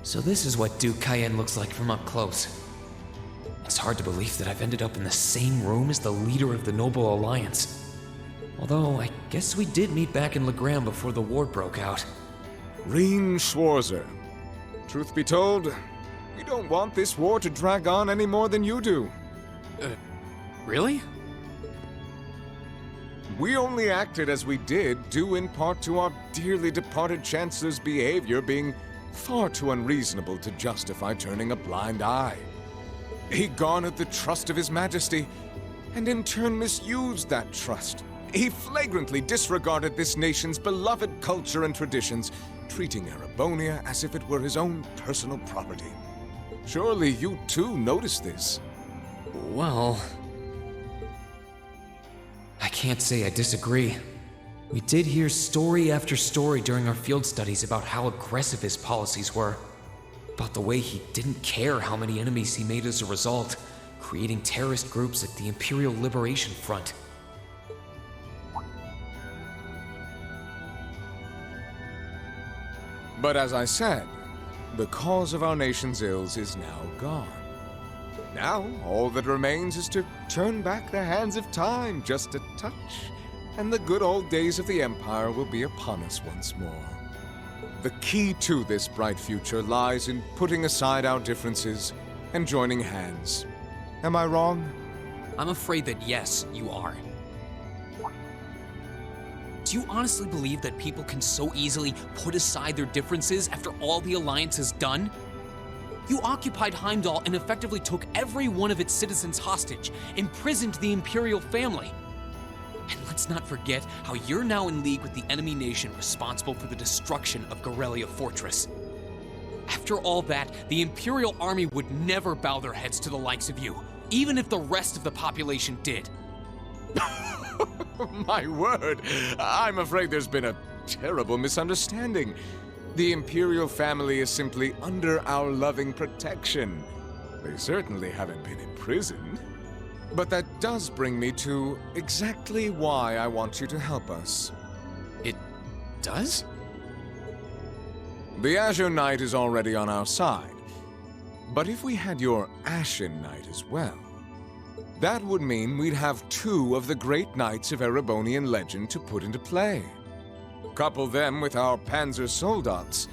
So this is what Duke Cayeene looks like from up close. It's hard to believe that I've ended up in the same room as the leader of the Noble Alliance. Although, I guess we did meet back in Legram before the war broke out. Rean Schwarzer. Truth be told, we don't want this war to drag on any more than you do. Really? We only acted as we did due in part to our dearly departed Chancellor's behavior being far too unreasonable to justify turning a blind eye. He garnered the trust of His Majesty, and in turn misused that trust. He flagrantly disregarded this nation's beloved culture and traditions, treating Erebonia as if it were his own personal property. Surely you too noticed this. Well, I can't say I disagree. We did hear story after story during our field studies about how aggressive his policies were. About the way he didn't care how many enemies he made as a result, creating terrorist groups at the Imperial Liberation Front. But as I said, the cause of our nation's ills is now gone. Now, all that remains is to turn back the hands of time just a touch, and the good old days of the Empire will be upon us once more. The key to this bright future lies in putting aside our differences and joining hands. Am I wrong? I'm afraid that yes, you are. Do you honestly believe that people can so easily put aside their differences after all the Alliance has done? You occupied Heimdall and effectively took every one of its citizens hostage, imprisoned the Imperial family. And let's not forget how you're now in league with the enemy nation responsible for the destruction of Gorelia Fortress. After all that, the Imperial army would never bow their heads to the likes of you, even if the rest of the population did. My word, I'm afraid there's been a terrible misunderstanding. The Imperial family is simply under our loving protection. They certainly haven't been imprisoned. But that does bring me to exactly why I want you to help us. It does? The Azure Knight is already on our side. But if we had your Ashen Knight as well, that would mean we'd have two of the great knights of Erebonian legend to put into play. Couple them with our Panzer Soldats,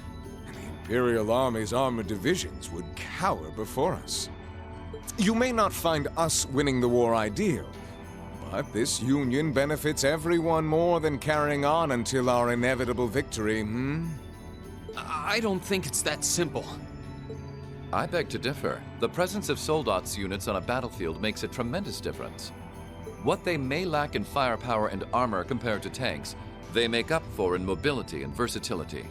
and the Imperial Army's armored divisions would cower before us. You may not find us winning the war ideal, but this union benefits everyone more than carrying on until our inevitable victory, I don't think it's that simple. I beg to differ. The presence of Soldats units on a battlefield makes a tremendous difference. What they may lack in firepower and armor compared to tanks, they make up for in mobility and versatility.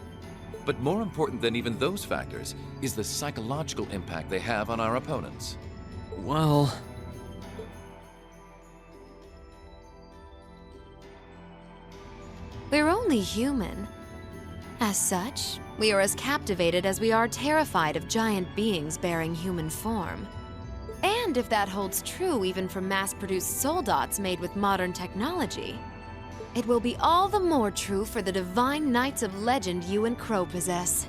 But more important than even those factors is the psychological impact they have on our opponents. Well, we're only human. As such, we are as captivated as we are terrified of giant beings bearing human form. And if that holds true even for mass-produced Soldats made with modern technology, it will be all the more true for the divine knights of legend you and Crow possess.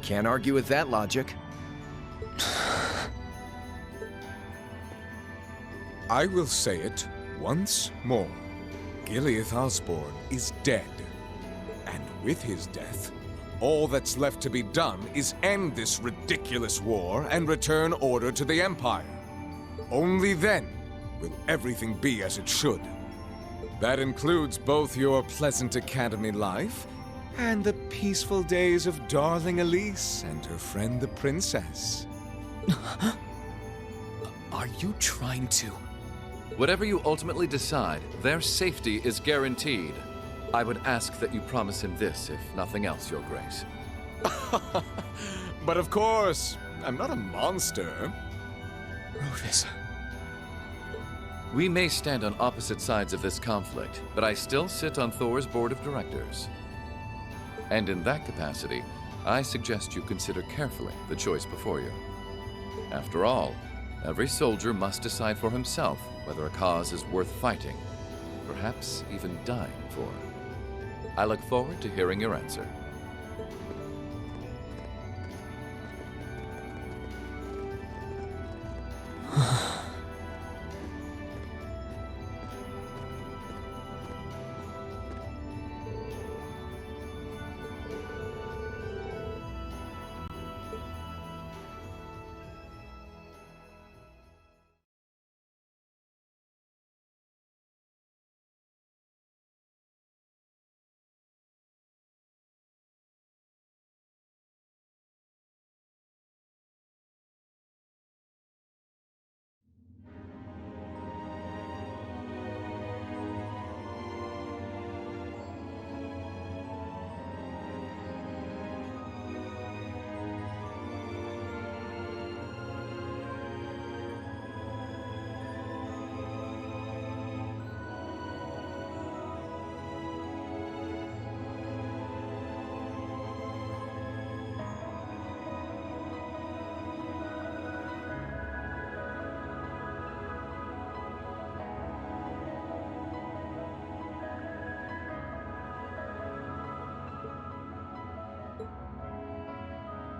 Can't argue with that logic. I will say it once more. Gileath Osborne is dead. And with his death, all that's left to be done is end this ridiculous war and return order to the Empire. Only then will everything be as it should. That includes both your pleasant academy life and the peaceful days of darling Elise and her friend the princess. Are you trying to? Whatever you ultimately decide, their safety is guaranteed. I would ask that you promise him this, if nothing else, Your Grace. But of course, I'm not a monster. Rhodes. We may stand on opposite sides of this conflict, but I still sit on Thor's board of directors. And in that capacity, I suggest you consider carefully the choice before you. After all, every soldier must decide for himself whether a cause is worth fighting, perhaps even dying for. I look forward to hearing your answer.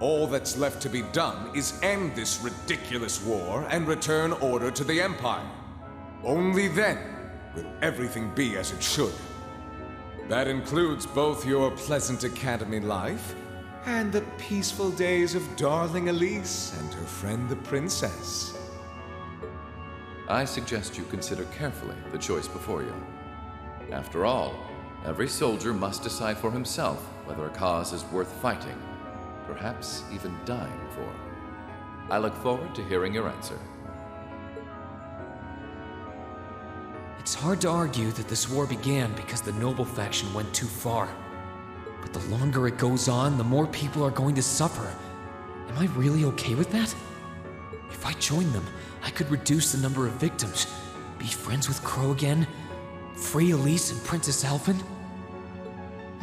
All that's left to be done is end this ridiculous war and return order to the Empire. Only then will everything be as it should. That includes both your pleasant academy life and the peaceful days of darling Elise and her friend the princess. I suggest you consider carefully the choice before you. After all, every soldier must decide for himself whether a cause is worth fighting, perhaps even dying for. I look forward to hearing your answer. It's hard to argue that this war began because the noble faction went too far. But the longer it goes on, the more people are going to suffer. Am I really okay with that? If I join them, I could reduce the number of victims, be friends with Crow again, free Elise and Princess Alphen.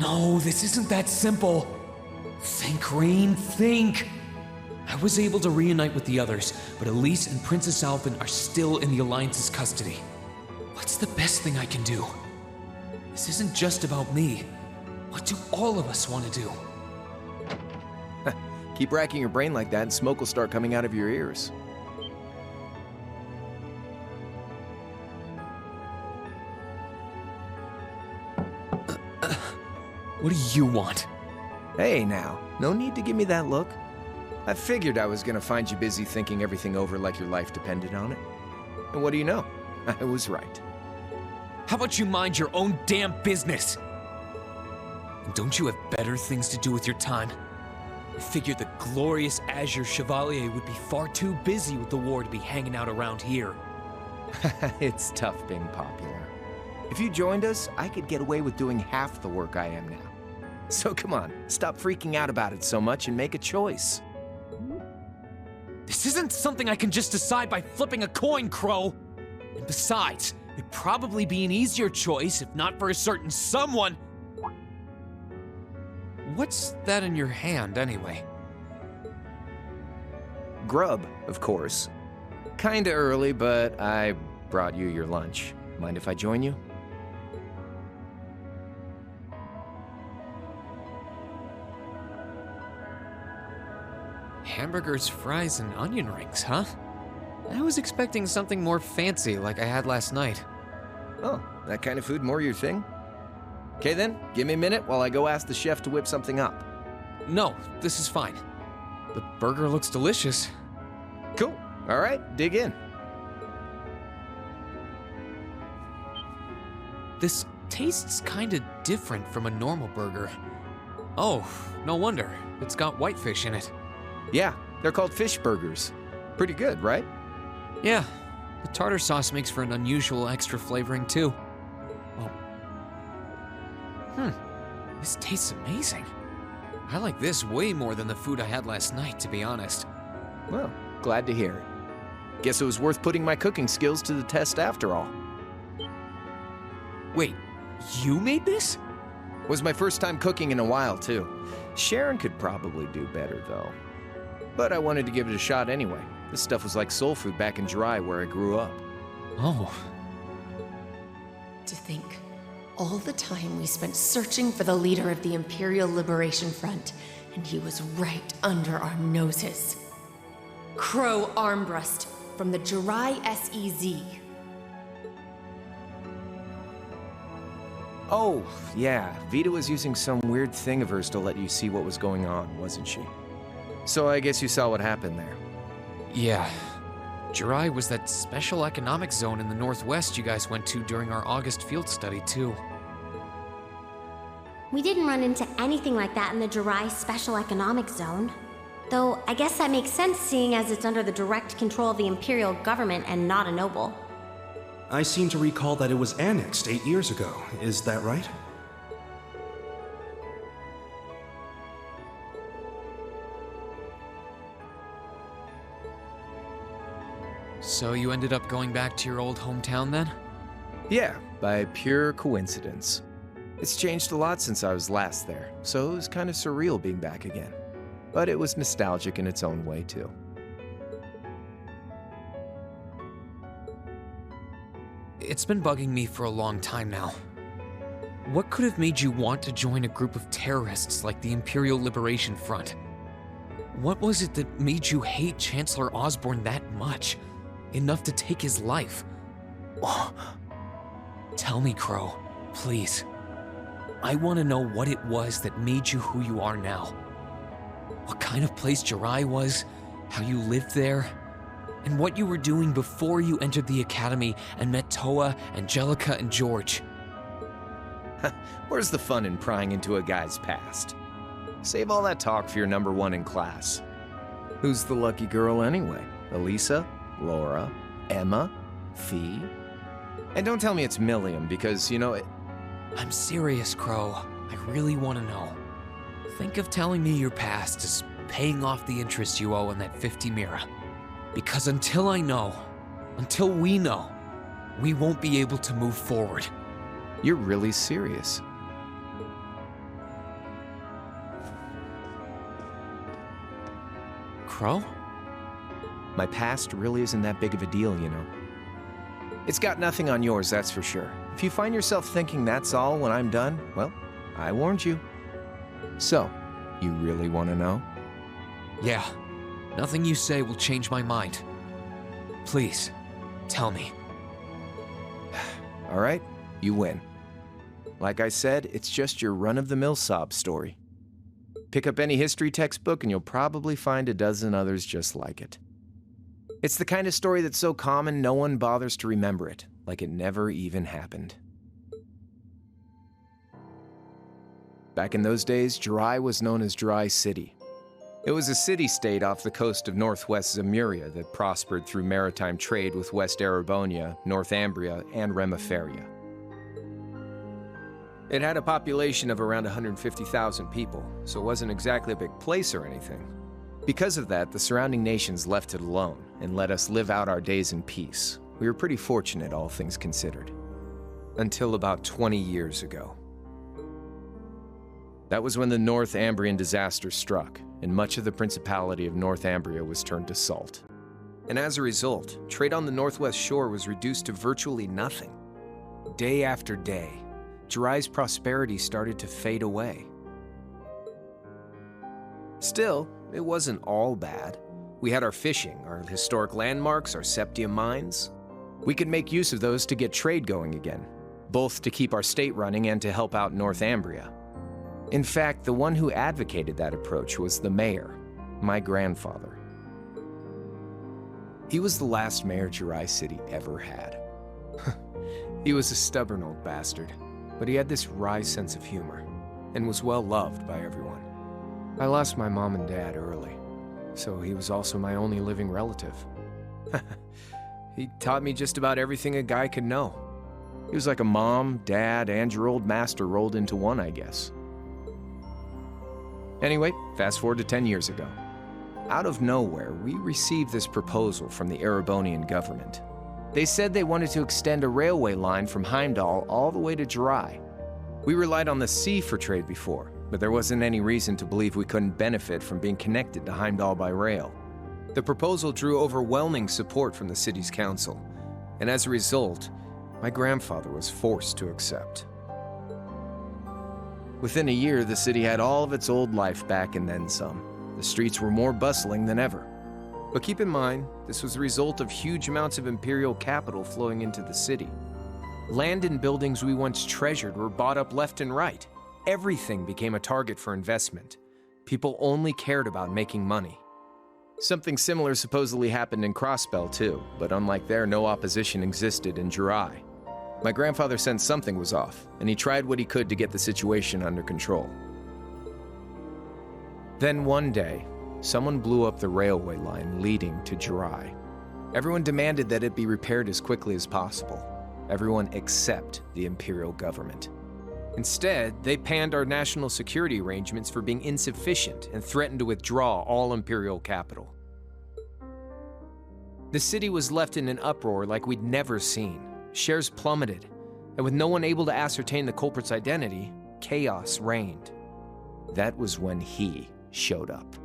No, this isn't that simple. Think, Rean, think! I was able to reunite with the others, but Elise and Princess Alphen are still in the Alliance's custody. What's the best thing I can do? This isn't just about me. What do all of us want to do? Keep racking your brain like that and smoke will start coming out of your ears. What do you want? Hey now, no need to give me that look. I figured I was gonna find you busy thinking everything over like your life depended on it. And what do you know? I was right. How about you mind your own damn business? And don't you have better things to do with your time? I figured the glorious Azure Chevalier would be far too busy with the war to be hanging out around here. It's tough being popular. If you joined us, I could get away with doing half the work I am now. So come on, stop freaking out about it so much and make a choice. This isn't something I can just decide by flipping a coin, Crow. And besides, it'd probably be an easier choice if not for a certain someone. What's that in your hand, anyway? Grub, of course. Kinda early, but I brought you your lunch. Mind if I join you? Hamburgers, fries, and onion rings, huh? I was expecting something more fancy like I had last night. Oh, that kind of food more your thing? Okay then, give me a minute while I go ask the chef to whip something up. No, this is fine. The burger looks delicious. Cool. All right, dig in. This tastes kinda different from a normal burger. Oh, no wonder. It's got whitefish in it. Yeah, they're called fish burgers. Pretty good, right? Yeah, the tartar sauce makes for an unusual extra flavoring too. Oh. This tastes amazing. I like this way more than the food I had last night, to be honest. Well, glad to hear it. Guess it was worth putting my cooking skills to the test after all. Wait, you made this? Was my first time cooking in a while, too. Sharon could probably do better, though. But I wanted to give it a shot anyway. This stuff was like soul food back in Dry, where I grew up. Oh. To think, all the time we spent searching for the leader of the Imperial Liberation Front, and he was right under our noses. Crow Armbrust from the Jirai SEZ. Oh, yeah. Vita was using some weird thing of hers to let you see what was going on, wasn't she? So I guess you saw what happened there. Yeah. Jirai was that special economic zone in the northwest you guys went to during our August field study, too. We didn't run into anything like that in the Jirai Special Economic Zone. Though, I guess that makes sense seeing as it's under the direct control of the Imperial government and not a noble. I seem to recall that it was annexed 8 years ago. Is that right? So you ended up going back to your old hometown then? Yeah, by pure coincidence. It's changed a lot since I was last there, so it was kind of surreal being back again. But it was nostalgic in its own way, too. It's been bugging me for a long time now. What could have made you want to join a group of terrorists like the Imperial Liberation Front? What was it that made you hate Chancellor Osborne that much? Enough to take his life? Tell me, Crow, please. I want to know what it was that made you who you are now. What kind of place Jirai was, how you lived there, and what you were doing before you entered the academy and met Toa, Angelica, and George. Where's the fun in prying into a guy's past? Save all that talk for your number one in class. Who's the lucky girl anyway? Elisa? Laura? Emma? Fee? And don't tell me it's Milliam, because, you know, I'm serious, Crow. I really want to know. Think of telling me your past as paying off the interest you owe on that 50 Mira. Because until I know, until we know, we won't be able to move forward. You're really serious. Crow? My past really isn't that big of a deal, you know. It's got nothing on yours, that's for sure. If you find yourself thinking that's all when I'm done, well, I warned you. So, you really want to know? Yeah. Nothing you say will change my mind. Please, tell me. All right, you win. Like I said, it's just your run-of-the-mill sob story. Pick up any history textbook and you'll probably find a dozen others just like it. It's the kind of story that's so common no one bothers to remember it, like it never even happened. Back in those days, Jirai was known as Jirai City. It was a city-state off the coast of northwest Zemuria that prospered through maritime trade with West Erebonia, Northumbria, and Remiferia. It had a population of around 150,000 people, so it wasn't exactly a big place or anything. Because of that, the surrounding nations left it alone and let us live out our days in peace. We were pretty fortunate, all things considered. Until about 20 years ago. That was when the Northumbrian disaster struck, and much of the Principality of Northumbria was turned to salt. And as a result, trade on the northwest shore was reduced to virtually nothing. Day after day, Jirai's prosperity started to fade away. Still, it wasn't all bad. We had our fishing, our historic landmarks, our septium mines. We could make use of those to get trade going again, both to keep our state running and to help out Northumbria. In fact, the one who advocated that approach was the mayor, my grandfather. He was the last mayor Jirai City ever had. He was a stubborn old bastard, but he had this wry sense of humor, and was well loved by everyone. I lost my mom and dad early, so he was also my only living relative. He taught me just about everything a guy could know. He was like a mom, dad, and your old master rolled into one, I guess. Anyway, fast forward to 10 years ago. Out of nowhere, we received this proposal from the Erebonian government. They said they wanted to extend a railway line from Heimdall all the way to Jirai. We relied on the sea for trade before, but there wasn't any reason to believe we couldn't benefit from being connected to Heimdall by rail. The proposal drew overwhelming support from the city's council, and as a result, my grandfather was forced to accept. Within a year, the city had all of its old life back and then some. The streets were more bustling than ever. But keep in mind, this was the result of huge amounts of imperial capital flowing into the city. Land and buildings we once treasured were bought up left and right. Everything became a target for investment. People only cared about making money. Something similar supposedly happened in Crossbell too, but unlike there, no opposition existed in Jirai. My grandfather sensed something was off, and he tried what he could to get the situation under control. Then one day, someone blew up the railway line leading to Jirai. Everyone demanded that it be repaired as quickly as possible. Everyone except the imperial government. Instead, they panned our national security arrangements for being insufficient and threatened to withdraw all imperial capital. The city was left in an uproar like we'd never seen. Shares plummeted, and with no one able to ascertain the culprit's identity, chaos reigned. That was when he showed up.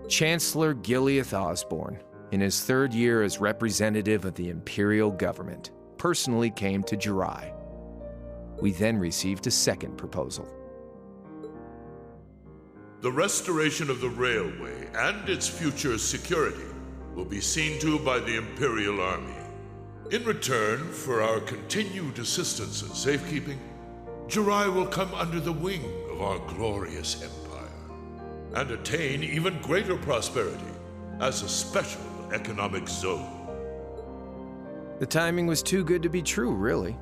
Chancellor Gileath Osborne, in his third year as representative of the imperial government, personally came to Jirai. We then received a second proposal. The restoration of the railway and its future security will be seen to by the Imperial Army. In return for our continued assistance in safekeeping, Jirai will come under the wing of our glorious empire and attain even greater prosperity as a special economic zone. The timing was too good to be true, really.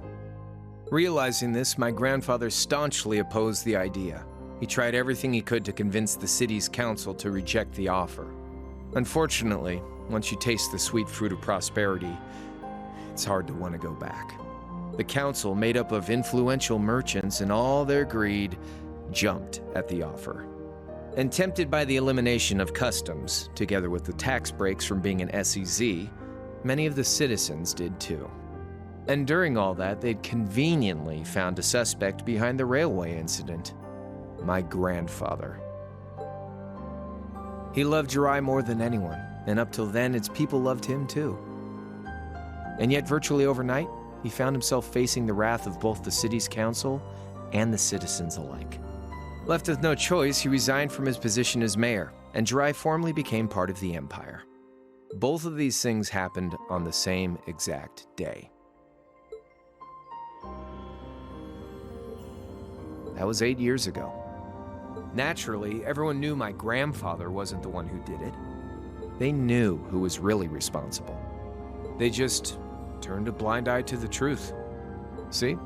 Realizing this, my grandfather staunchly opposed the idea. He tried everything he could to convince the city's council to reject the offer. Unfortunately, once you taste the sweet fruit of prosperity, it's hard to want to go back. The council, made up of influential merchants and all their greed, jumped at the offer. And tempted by the elimination of customs, together with the tax breaks from being an SEZ, many of the citizens did too. And during all that, they'd conveniently found a suspect behind the railway incident. My grandfather. He loved Jirai more than anyone, and up till then, its people loved him too. And yet, virtually overnight, he found himself facing the wrath of both the city's council and the citizens alike. Left with no choice, he resigned from his position as mayor, and Jirai formally became part of the empire. Both of these things happened on the same exact day. That was 8 years ago. Naturally, everyone knew my grandfather wasn't the one who did it. They knew who was really responsible. They just turned a blind eye to the truth. See?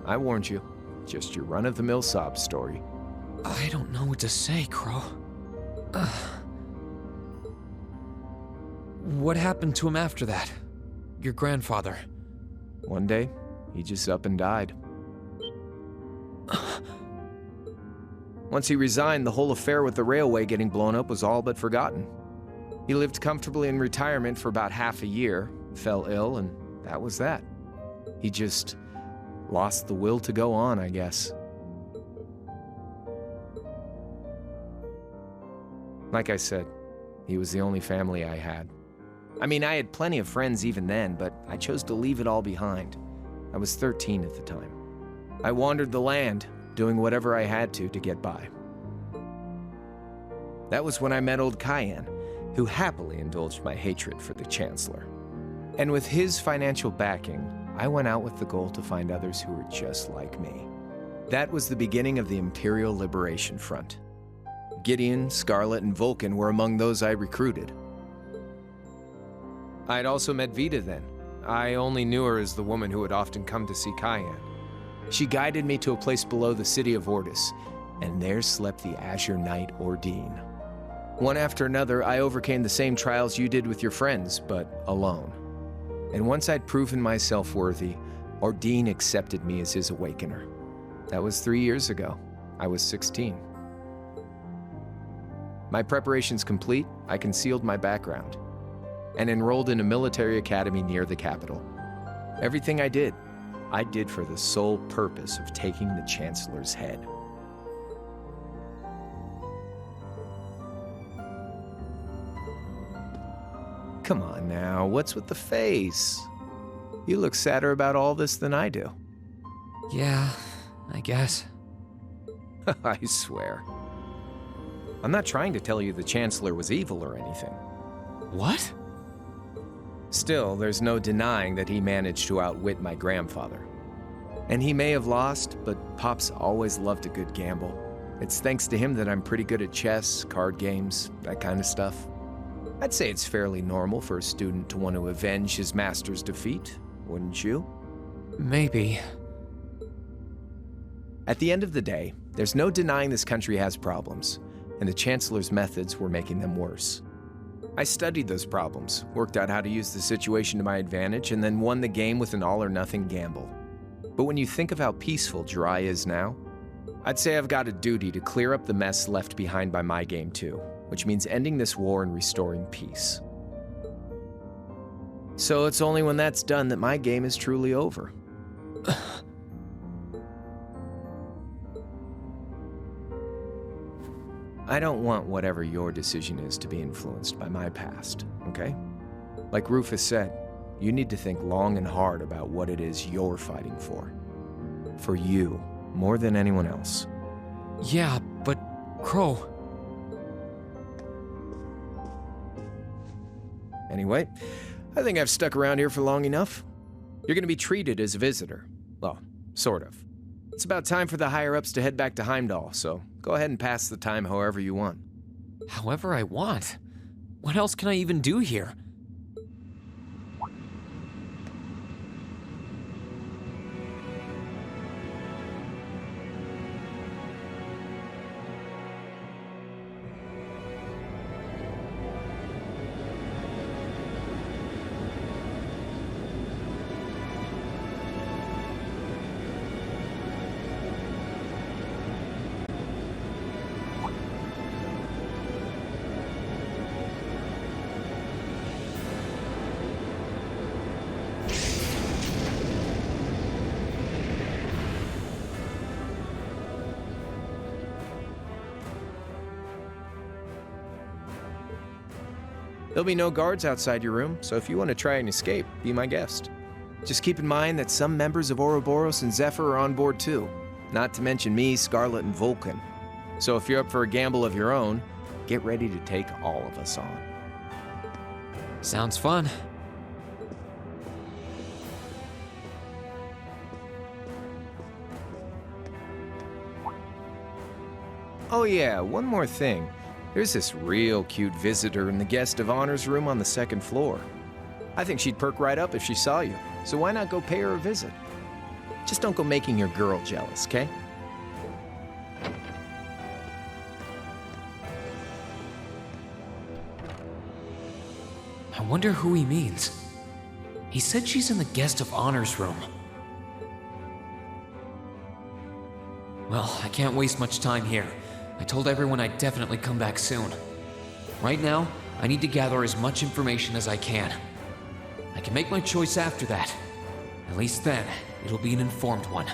I warned you. Just your run-of-the-mill sob story. I don't know what to say, Crow. What happened to him after that? Your grandfather? One day, he just up and died. Once he resigned, the whole affair with the railway getting blown up was all but forgotten. He lived comfortably in retirement for about half a year, fell ill, and that was that. He just lost the will to go on, I guess. Like I said, he was the only family I had. I mean, I had plenty of friends even then, but I chose to leave it all behind. I was 13 at the time. I wandered the land, doing whatever I had to get by. That was when I met old Cayenne, who happily indulged my hatred for the Chancellor. And with his financial backing, I went out with the goal to find others who were just like me. That was the beginning of the Imperial Liberation Front. Gideon, Scarlet, and Vulcan were among those I recruited. I'd also met Vita then. I only knew her as the woman who would often come to see Cayenne. She guided me to a place below the city of Ordis, and there slept the Azure Knight Ordine. One after another, I overcame the same trials you did with your friends, but alone. And once I'd proven myself worthy, Ordine accepted me as his awakener. That was 3 years ago. I was 16. My preparations complete, I concealed my background, and enrolled in a military academy near the capital. Everything I did for the sole purpose of taking the Chancellor's head. Come on now, what's with the face? You look sadder about all this than I do. Yeah, I guess. I swear. I'm not trying to tell you the Chancellor was evil or anything. What? Still, there's no denying that he managed to outwit my grandfather. And he may have lost, but Pop's always loved a good gamble. It's thanks to him that I'm pretty good at chess, card games, that kind of stuff. I'd say it's fairly normal for a student to want to avenge his master's defeat, wouldn't you? Maybe. At the end of the day, there's no denying this country has problems, and the Chancellor's methods were making them worse. I studied those problems, worked out how to use the situation to my advantage, and then won the game with an all-or-nothing gamble. But when you think of how peaceful Jirai is now, I'd say I've got a duty to clear up the mess left behind by my game too, which means ending this war and restoring peace. So it's only when that's done that my game is truly over. I don't want whatever your decision is to be influenced by my past, okay? Like Rufus said, you need to think long and hard about what it is you're fighting for. For you, more than anyone else. Yeah, but Crow, Anyway, I think I've stuck around here for long enough. You're gonna be treated as a visitor. Well, sort of. It's about time for the higher-ups to head back to Heimdall, so go ahead and pass the time however you want. However I want? What else can I even do here? There'll be no guards outside your room, so if you want to try and escape, be my guest. Just keep in mind that some members of Ouroboros and Zephyr are on board too, not to mention me, Scarlet, and Vulcan. So if you're up for a gamble of your own, get ready to take all of us on. Sounds fun. Oh yeah, one more thing. There's this real cute visitor in the guest of honors room on the second floor. I think she'd perk right up if she saw you, so why not go pay her a visit? Just don't go making your girl jealous, okay? I wonder who he means. He said she's in the guest of honors room. Well, I can't waste much time here. I told everyone I'd definitely come back soon. Right now, I need to gather as much information as I can. I can make my choice after that. At least then, it'll be an informed one.